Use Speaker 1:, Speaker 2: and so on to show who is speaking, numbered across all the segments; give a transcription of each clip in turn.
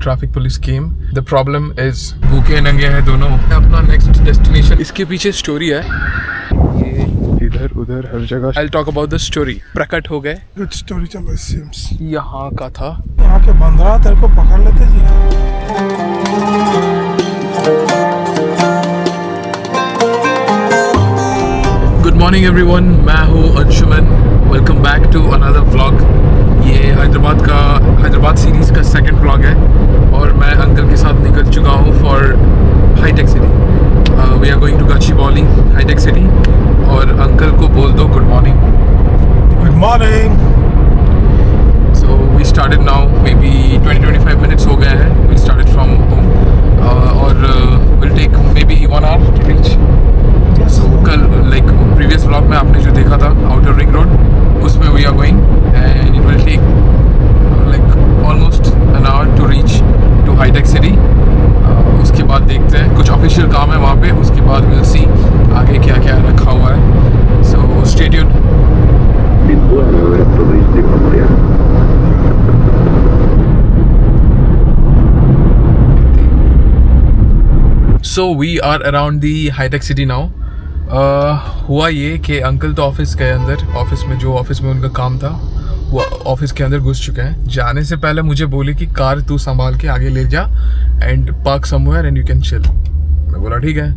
Speaker 1: traffic police came. The problem is भूखे नंगे हैं दोनों. अपना next destination इसके पीछे स्टोरी है. ये इधर उधर हर जगह. I'll talk about the story. प्रकट हो गए.
Speaker 2: Good story चलो it seems.
Speaker 1: यहाँ का था.
Speaker 2: यहाँ के बंदरा तेरे को पकड़ लेते जी.
Speaker 1: Good morning everyone. मैं हूँ Anshuman. Welcome back to another vlog. ये हैदराबाद सीरीज़ का सेकंड व्लॉग है और मैं अंकल के साथ निकल चुका हूँ for hi tech city. We are going to Gachibowli hi tech city और अंकल को बोल दो good morning.
Speaker 2: Good morning.
Speaker 1: So we started now, maybe 20-25 minutes हो गए हैं. We started from home और will take maybe 1 hour to reach. So कल like previous vlog में आपने जो देखा था outer ring road उसमें we are going and it will take like almost an hour to reach to हाईटेक सिटी. उसके बाद देखते हैं कुछ ऑफिशियल काम है वहाँ पे. उसके बाद we'll see आगे क्या क्या रखा हुआ है. So stay tuned. So we are around the हाईटेक सिटी now. हुआ ये कि अंकल तो ऑफिस गए अंदर. ऑफिस में उनका काम था वो ऑफिस के अंदर घुस चुके हैं. जाने से पहले मुझे बोले कि कार तू संभाल के आगे ले जा and park somewhere and you can chill. मैं बोला ठीक है.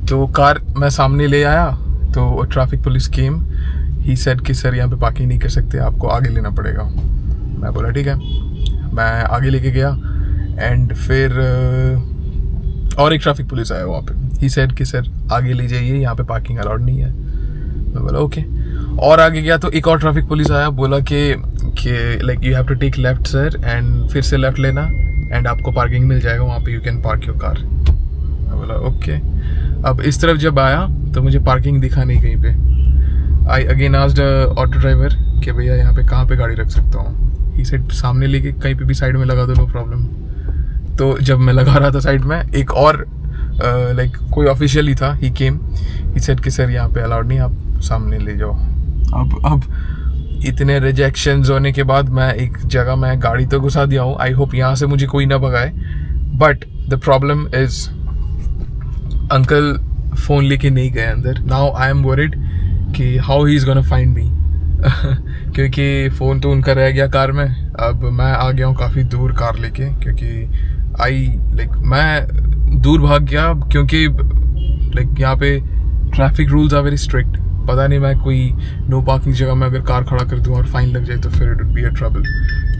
Speaker 1: तो कार मैं सामने ले आया तो traffic police came. He said कि सर यहाँ पे पार्किंग नहीं कर सकते, आपको आगे लेना पड़ेगा. मैं बोला ठीक है. मैं आगे लेके गया एंड फिर और एक ट्रैफिक पुलिस आया वहाँ पे. ही सेड कि सर आगे ले जाइए, यहाँ पे पार्किंग अलाउड नहीं है. मैं बोला ओके. और आगे गया तो एक और ट्रैफिक पुलिस आया. बोला कि like you have to take left sir and फिर से लेफ्ट लेना एंड आपको पार्किंग मिल जाएगा वहाँ पे, you can park your car. मैं बोला ओके. अब इस तरफ जब आया तो मुझे पार्किंग दिखा नहीं कहीं पे. I again asked auto driver कि भैया यहाँ पे कहाँ पे गाड़ी रख सकता हूँ. ही सेड सामने लेके कहीं पे भी साइड में लगा दो, नो प्रॉब्लम. तो जब मैं लगा रहा था साइड में एक और लाइक कोई ऑफिशियल ही था. ही केम. ही सेड कि सर यहाँ पे अलाउड नहीं, आप सामने ले जाओ. अब इतने रिजेक्शंस होने के बाद मैं एक जगह में गाड़ी तो घुसा दिया हूँ. आई होप यहाँ से मुझे कोई ना भगाए. But the problem is uncle phone लेके नहीं गए अंदर. नाउ आई एम वरिड कि how he is gonna find me क्योंकि फ़ोन तो उनका रह गया कार में. अब मैं आ गया हूँ काफ़ी दूर कार लेके क्योंकि मैं दूर भाग गया क्योंकि यहाँ पे traffic rules are very strict. पता नहीं मैं कोई नो पार्किंग जगह में अगर कार खड़ा कर दूँ और फाइन लग जाए तो फिर it would be a trouble.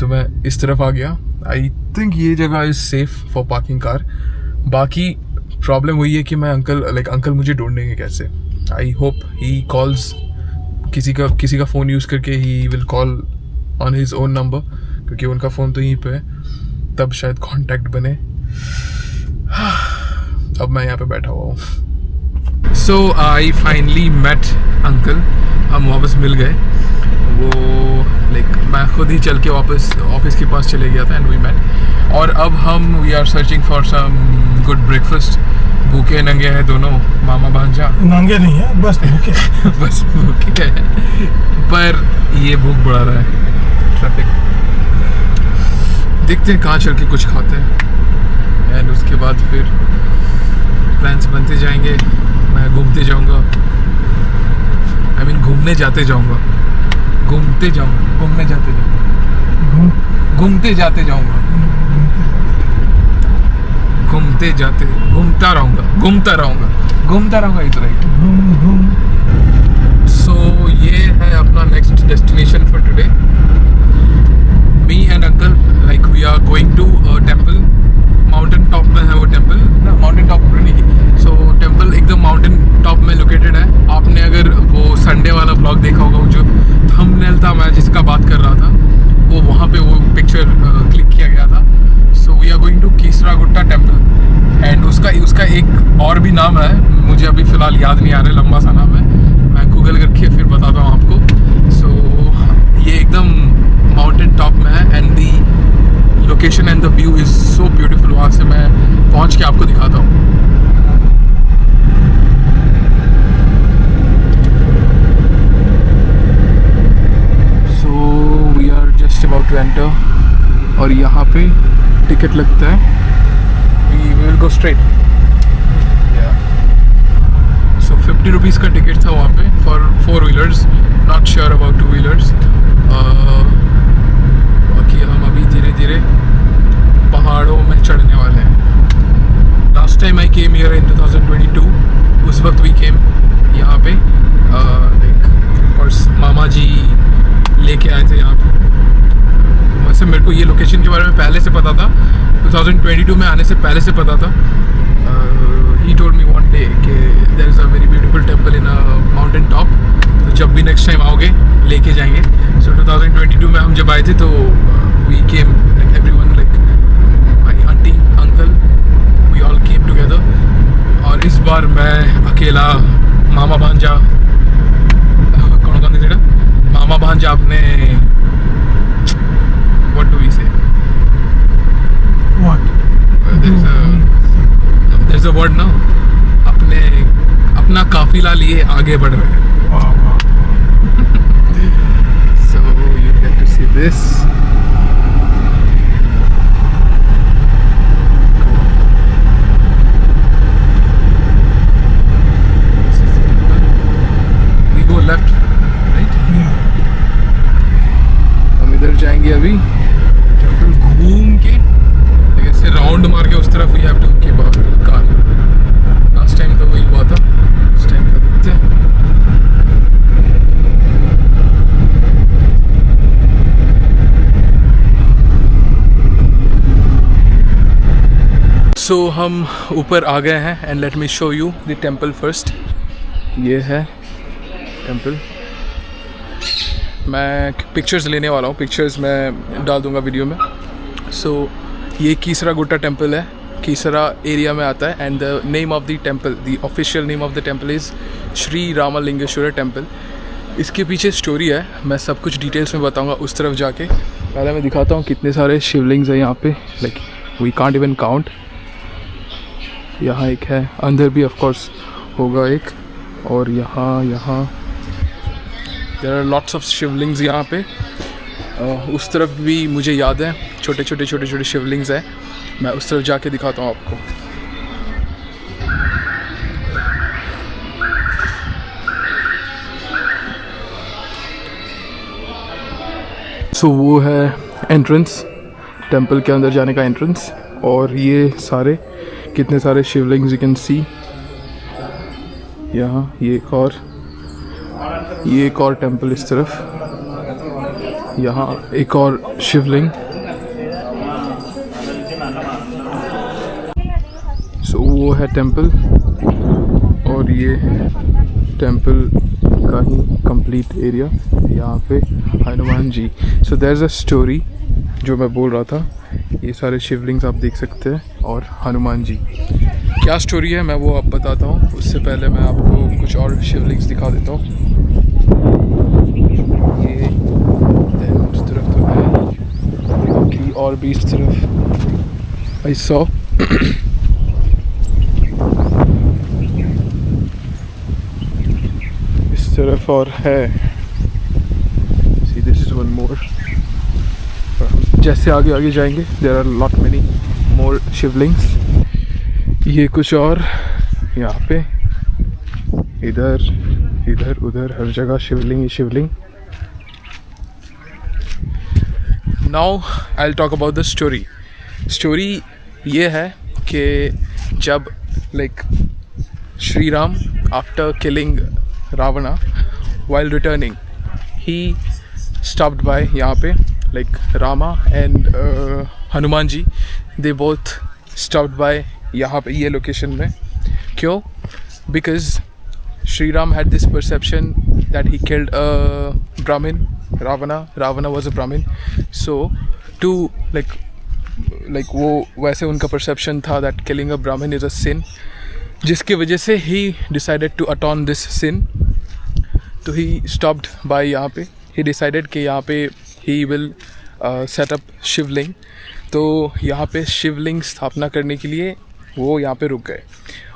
Speaker 1: तो मैं इस तरफ आ गया. आई थिंक ये जगह is safe for parking car. बाकी प्रॉब्लम वही है कि मैं अंकल मुझे ढूंढेंगे कैसे. आई होप ही कॉल्स किसी का फ़ोन यूज़ करके he will call on his own number क्योंकि उनका फ़ोन तो यहीं पे है. तब शायद कांटेक्ट बने. अब मैं यहाँ पे बैठा हुआ हूँ. सो आई फाइनली मेट अंकल. हम वापस मिल गए. वो मैं खुद ही चल के वापस ऑफिस के पास चले गया था एंड वी मेट. और अब we are searching for some good breakfast. भूखे नंगे हैं दोनों, मामा भांजा.
Speaker 2: नंगे नहीं है, बस भूखे.
Speaker 1: बस भूखे है पर ये भूख बढ़ा रहा है. ट्रैफिक देखते हैं कहाँ चल के कुछ खाते हैं एंड उसके बाद फिर प्लान्स बनते जाएंगे. मैं घूमते जाऊंगा. आई मीन घूमने जाते जाऊंगा. घूमते जाते जाऊंगा. घूमता रहूंगा इतना ही. सो ये है अपना next destination for today. Me and uncle like we are going to temple. Mountain top में है वो टेम्पल ना. माउंटेन टॉप नहीं. सो टेम्पल एकदम माउंटेन टॉप में लोकेटेड है. आपने अगर वो संडे वाला ब्लॉग देखा होगा, जो थंबनेल था मैं जिसका बात कर रहा था, वो वहाँ पे वो पिक्चर क्लिक किया गया था. So we are going to Keesaragutta temple and उसका एक और भी नाम है, मुझे अभी फ़िलहाल याद नहीं आ रहा. लंबा सा नाम है, मैं गूगल करके फिर बताता हूँ आपको. सो ये एकदम माउंटेन टॉप में है and the location and the view is so beautiful. वहाँ से मैं पहुँच के आपको दिखाता हूँ. So we are just about to enter और यहाँ पे टिकट लगता है. We will go straight. Yeah. So 50 rupees का टिकट था वहाँ पे for 4 wheelers. Not sure about 2 wheelers. बाकी हम अभी धीरे धीरे पहाड़ों में चढ़ने वाले हैं. Last time I came here in 2022. उस वक्त वी केम यहाँ पे लाइक ऑफ कोर्स मामा जी लेके आए थे यहाँ पे. वैसे मेरे को ये लोकेशन के बारे में पहले से पता था. 2022 में आने से पहले से पता था. He told me one day कि there is a very beautiful temple in a mountain top. तो जब भी next time आओगे लेके जाएंगे. So 2022 में हम जब आए थे तो we came like everyone like my auntie, uncle, we all came together. और इस बार मैं अकेला मामा भांजा कौन सी मामा भांजा अपने what do we say?
Speaker 2: What?
Speaker 1: There's a word now. अपना काफिला लिए आगे बढ़ रहे हैं.
Speaker 2: Wow, wow.
Speaker 1: So you get to see this. We go left, right?
Speaker 2: Yeah.
Speaker 1: हम इधर जाएंगे अभी. टेंपल घूम के ऐसे राउंड मार के उस तरफ we have to keep our car. Last time तो वही हुआ था. इस टाइम का देखते हैं. सो हम ऊपर आ गए हैं and let me show you the temple first. ये है टेंपल. मैं पिक्चर्स लेने वाला हूँ. पिक्चर्स मैं डाल दूँगा वीडियो में. सो ये कीसरा गुट्टा टेंपल है. कीसरा एरिया में आता है and the name of the temple, the official name of the temple is Shri Ramalingeshwar temple. इसके पीछे स्टोरी है. मैं सब कुछ डिटेल्स में बताऊंगा उस तरफ जाके. पहले मैं दिखाता हूँ कितने सारे शिवलिंग्स हैं यहाँ पे. Like we can't even count. यहाँ एक है, अंदर भी ऑफ कोर्स होगा एक. और यहाँ there are lots of Shivlings यहाँ पे. उस तरफ भी मुझे याद है छोटे छोटे शिवलिंग्स हैं. मैं उस तरफ जाके दिखाता हूँ आपको. सो वो है एंट्रेंस, टेंपल के अंदर जाने का एंट्रेंस. और ये सारे कितने सारे शिवलिंग्स यू कैन सी. यहाँ ये एक और टेंपल इस तरफ. यहाँ एक और शिवलिंग. सो वो है टेंपल. और ये टेंपल का ही कंप्लीट एरिया. यहाँ पे Hanuman ji. So there is a story जो मैं बोल रहा था. ये सारे शिवलिंग्स आप देख सकते हैं और हनुमान जी. क्या स्टोरी है मैं वो आप बताता हूँ. उससे पहले मैं आपको कुछ और शिवलिंग्स दिखा देता हूँ. ये उस तरफ तो है बाकी और भी इस तरफ आई सॉ. इस तरफ और है. See this is one more. जैसे आगे जाएंगे there are lot many more Shivlings. ये कुछ और यहाँ पे इधर उधर हर जगह शिवलिंग ही Shivling. Now I will talk about the story. Story ये है कि जब like Shri Ram after killing Ravana while returning he stopped by यहाँ पे like Rama and Hanuman ji they both stopped by यहाँ पे ये location में. क्यों? Because Shri Ram had this perception that he killed a Brahmin, Ravana was a Brahmin. So to like वो वैसे उनका perception था that killing a Brahmin is a sin, जिसकी वजह से he decided to atone this sin. तो he stopped bye यहाँ पे. ही डिसाइडेड कि यहाँ पे ही विल सेट अप शिवलिंग. तो यहाँ पे शिवलिंग स्थापना करने के लिए वो यहाँ पे रुक गए.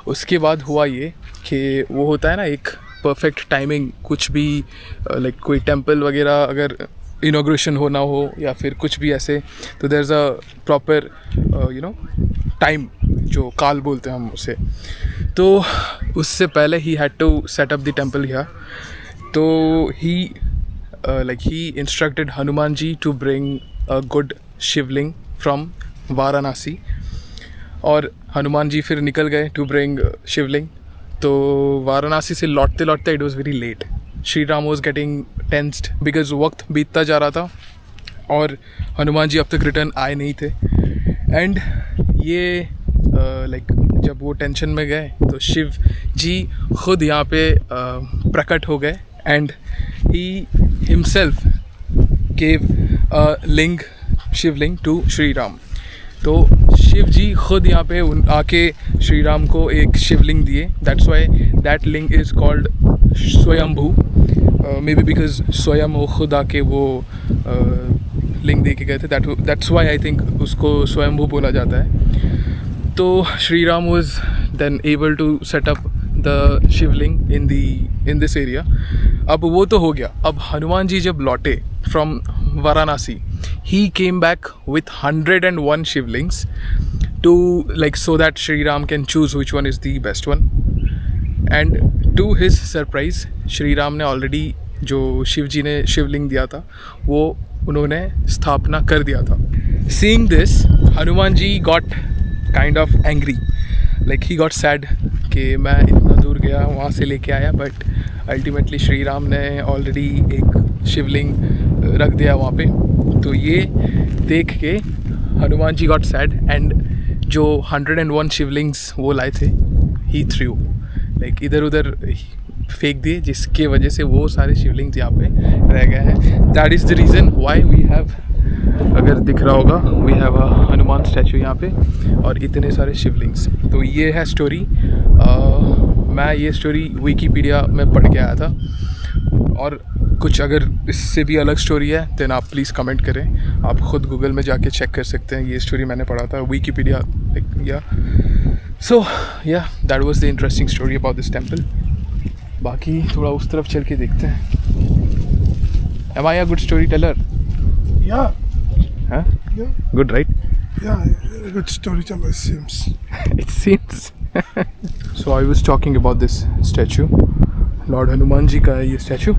Speaker 1: उसके बाद हुआ ये कि वो होता है ना एक परफेक्ट टाइमिंग. कुछ भी लाइक कोई टेंपल वगैरह अगर इनॉग्रेशन होना हो या फिर कुछ भी ऐसे, तो there is a proper time, जो काल बोलते हैं हम उसे। तो उससे पहले ही had to set up the temple here. तो he instructed Hanuman ji to bring a good Shivling from Varanasi, और हनुमान जी फिर निकल गए टू ब्रिंग शिवलिंग। तो वाराणसी से लौटते लौटते it was very late. Shri Ram was getting tensed because वक्त बीतता जा रहा था और हनुमान जी अब तक रिटर्न आए नहीं थे। एंड ये जब वो टेंशन में गए तो शिव जी खुद यहाँ पे प्रकट हो गए एंड ही हिमसेल्फ गेव लिंग, शिवलिंग टू श्री राम। तो शिव जी खुद यहाँ पे आके श्री राम को एक शिवलिंग दिए। दैट्स वाई दैट लिंग इज़ कॉल्ड स्वयंभू, मे बी बिकॉज स्वयं वो खुद आके वो लिंग दे के गए थे। दैट्स वाई आई थिंक उसको स्वयंभू बोला जाता है। तो Shri Ram was then able to set up the Shivling in this area. अब वो तो हो गया। अब हनुमान जी जब लौटे from Varanasi, he came back with 101 shivlings to so that Shri Ram can choose which one is the best one. And to his surprise, Shri Ram ने already जो शिव जी ने शिवलिंग दिया था वो उन्होंने स्थापना कर दिया था। Seeing this, Hanuman ji got kind of angry, he got sad कि मैं इतना दूर गया वहाँ से लेके आया, बट अल्टीमेटली श्री राम ने ऑलरेडी एक शिवलिंग रख दिया वहाँ पे। तो ये देख के Hanuman ji got sad and जो 101 शिवलिंग्स वो लाए थे ही थ्रू इधर उधर फेंक दिए, जिसके वजह से वो सारे शिवलिंग्स यहाँ पे रह गए हैं। That is the reason why we have, अगर दिख रहा होगा, we have a Hanuman statue यहाँ पे और इतने सारे शिवलिंग्स। तो ये है स्टोरी। मैं ये स्टोरी विकीपीडिया में पढ़ के आया था, और कुछ अगर इससे भी अलग स्टोरी है देन आप प्लीज़ कमेंट करें। आप ख़ुद गूगल में जाके चेक कर सकते हैं। ये स्टोरी मैंने पढ़ा था विकीपीडिया या सो या that was the interesting story about this temple. बाकी थोड़ा उस तरफ चल के देखते हैं। Am I a good story teller?
Speaker 2: Yeah,
Speaker 1: हाँ,
Speaker 2: yeah,
Speaker 1: good right?
Speaker 2: yeah. Very good storyteller, seems.
Speaker 1: It seems. So I was talking about this statue. Lord Hanuman ji का है ये स्टैचू।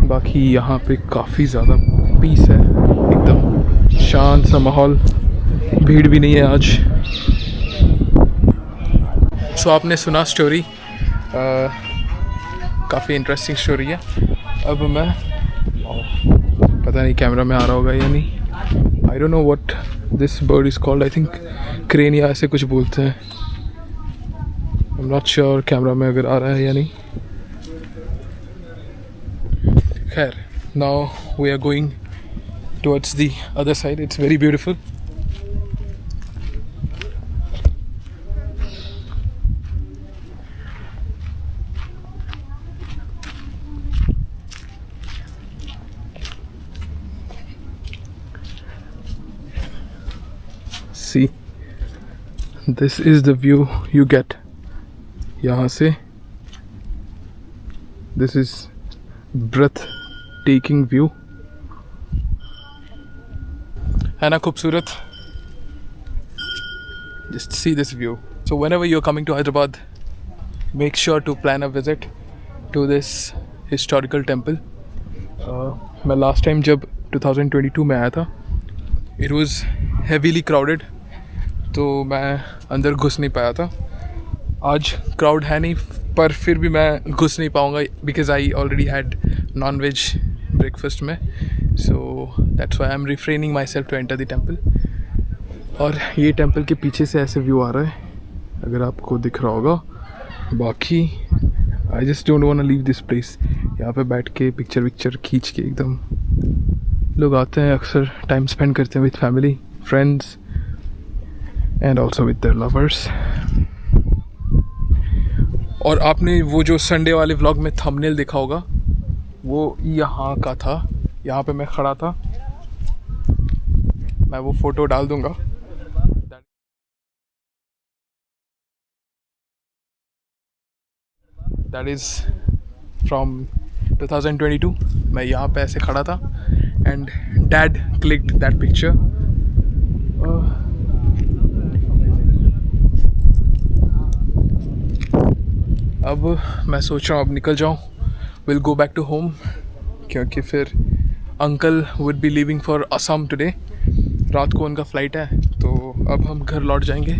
Speaker 1: बाकी यहाँ पे काफ़ी ज़्यादा पीस है, एकदम शांत सा माहौल, भीड़ भी नहीं है आज। सो आपने सुना स्टोरी, काफ़ी इंटरेस्टिंग स्टोरी है। अब मैं पता नहीं कैमरा में आ रहा होगा या नहीं, I don't know what this bird is called, I think crane या ऐसे कुछ बोलते हैं। I am not sure camera में अगर आ रहा है या नहीं। खैर, now we are going towards the other side. It's very beautiful. See, this is the view you get यहाँ से। This is breathtaking view, है ना खूबसूरत? Just see this view. So whenever you're coming to Hyderabad, make sure to plan a visit to this historical temple. मैं last time जब 2022 में आया था, it was heavily crowded, तो मैं अंदर घुस नहीं पाया था। आज क्राउड है नहीं, पर फिर भी मैं घुस नहीं पाऊँगा because I already had non veg breakfast में। So that's why I am refraining myself to enter the temple. और ये टेम्पल के पीछे से ऐसे व्यू आ रहा है, अगर आपको दिख रहा होगा। बाकी I just don't want to leave this place. यहाँ पे बैठ के पिक्चर खींच के एकदम लोग आते हैं, अक्सर टाइम स्पेंड करते हैं with family, friends and also with their lovers. और आपने वो जो संडे वाले व्लॉग में थंबनेल देखा होगा, वो यहाँ का था, यहाँ पे मैं खड़ा था। मैं वो फ़ोटो डाल दूँगा। That is from 2022. मैं यहाँ पे ऐसे खड़ा था and dad clicked that picture. अब मैं सोच रहा हूँ अब निकल जाऊँ. Will go back to home क्योंकि फिर uncle would be leaving for Assam today. रात को उनका फ़्लाइट है तो अब हम घर लौट जाएंगे.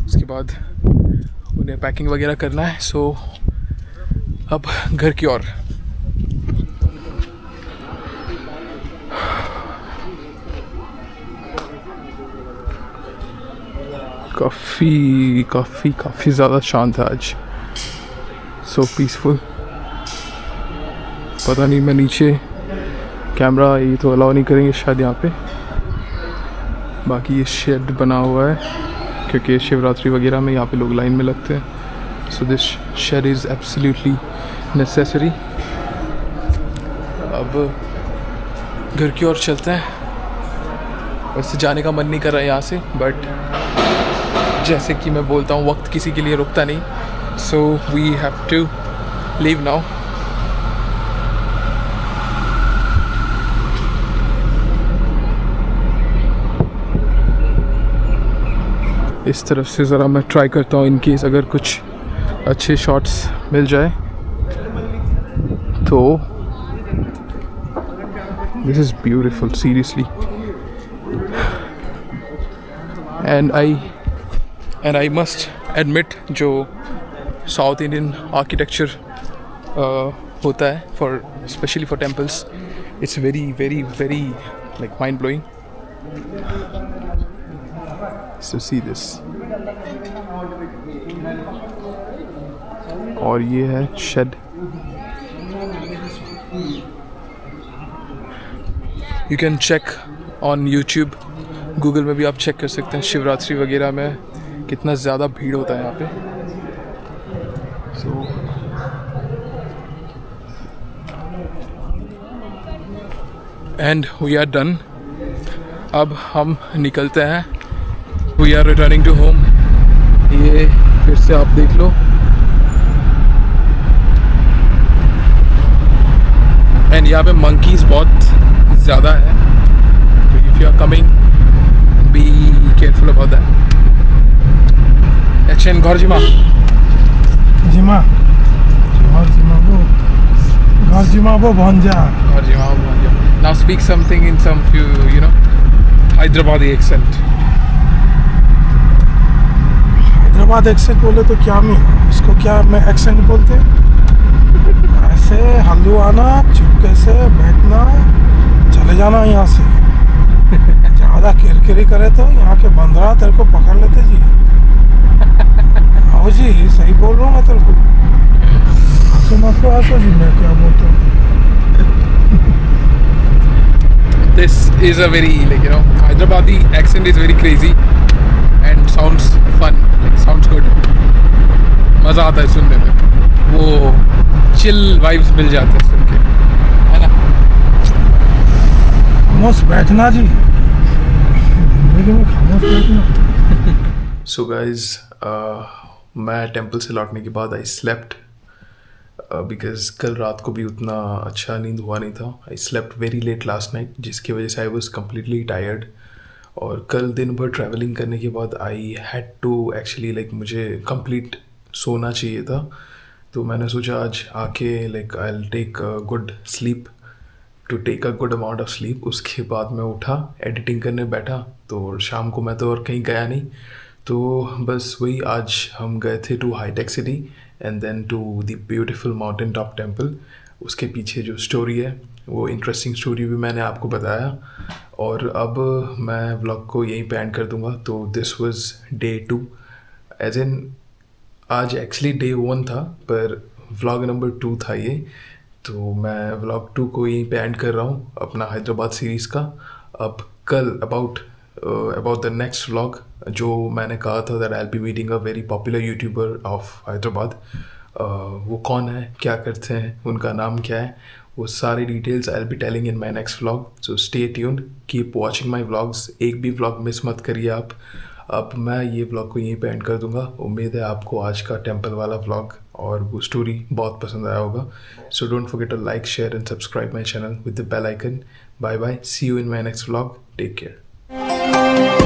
Speaker 1: उसके बाद उन्हें पैकिंग वगैरह करना है. सो अब घर की ओर. काफ़ी ज़्यादा शांत है आज. सो पीसफुल. पता नहीं मैं नीचे कैमरा ये तो अलाउ नहीं करेंगे शायद यहाँ पे. बाकी ये शेड बना हुआ है क्योंकि शिवरात्रि वगैरह में यहाँ पे लोग लाइन में लगते हैं. So this shed is absolutely necessary. अब घर की ओर चलते हैं. वैसे जाने का मन नहीं कर रहा है यहाँ से बट जैसे कि मैं बोलता हूँ वक्त किसी के लिए रुकता नहीं. So we have to leave now. इस तरफ से ज़रा मैं ट्राई करता हूँ इन केस अगर कुछ अच्छे शॉट्स मिल जाए तो. This is beautiful seriously. And I must admit जो साउथ इंडियन आर्किटेक्चर होता है for specially for temples it's very very very like mind blowing. So see this. और ये है shed. You can check on YouTube. Google में भी आप check कर सकते हैं शिवरात्रि वगैरह में कितना ज़्यादा भीड़ होता है यहाँ पे. So and we are done. अब हम निकलते हैं. We are returning to home. ये फिर से आप देख लो. एंड यहाँ पे monkeys बहुत ज़्यादा है. If you are coming, be careful about that. Action, Gorjima.
Speaker 2: Jima bo bhanja.
Speaker 1: Gorjima, Gorjima. Now speak something in some few, Hyderabadi accent.
Speaker 2: Hyderabad accent बोले तो क्या मैं इसको क्या मैं एक्सेंट बोलते ऐसे हल्लू आना चुपके से बैठना चले जाना यहाँ से. ज़्यादा किरकिरी करे तो यहाँ के बंदरा तेरे को पकड़ लेते जी. आओ जी सही बोल रहा हूँ मैं तेरे को. मत को हंसो जी मैं क्या बोलता हूँ.
Speaker 1: This is a very Hyderabadi accent is very crazy and sounds fun, sounds good. मज़ा आता है सुनने में. वो chill vibes मिल जाते हैं सुन के, है ना.
Speaker 2: खामोश बैठना जी. जिंदगी में खामोश बैठना.
Speaker 1: So guys, मैं टेंपल से लौटने के बाद I slept बिकॉज कल रात को भी उतना अच्छा नींद हुआ नहीं था. I slept very late last night जिसकी वजह से आई वॉज कम्प्लीटली टायर्ड. और कल दिन भर ट्रैवलिंग करने के बाद आई हैड टू एक्चुअली मुझे कंप्लीट सोना चाहिए था. तो मैंने सोचा आज आके I will take a good sleep to take a good amount of sleep. उसके बाद मैं उठा एडिटिंग करने बैठा तो शाम को मैं तो और कहीं गया नहीं. तो बस वही आज हम गए थे टू हाईटेक City and then to the beautiful mountain top temple. उसके पीछे जो स्टोरी है वो इंटरेस्टिंग स्टोरी भी मैंने आपको बताया. और अब मैं व्लॉग को यहीं पे एंड कर दूंगा. तो this was day 2 as in आज एक्चुअली डे 1 था पर व्लॉग नंबर 2 था ये. तो मैं व्लॉग 2 को यहीं पे एंड कर रहा हूँ अपना हैदराबाद सीरीज़ का. अब कल अबाउट द नेक्स्ट व्लॉग जो मैंने कहा था that I will be meeting a very popular YouTuber of Hyderabad. वो कौन है, क्या करते हैं, उनका नाम क्या है, वो सारी details I will be telling in my next vlog. So stay tuned, keep watching my vlogs. एक भी व्लॉग मिस मत करिए आप. अब मैं ये व्लॉग को यहीं पे एंड कर दूंगा। उम्मीद है आपको आज का टेम्पल वाला व्लॉग और वो स्टोरी बहुत पसंद आया होगा। So don't forget to like, share and subscribe my channel with the bell icon. Bye bye, see you in my next vlog, take care.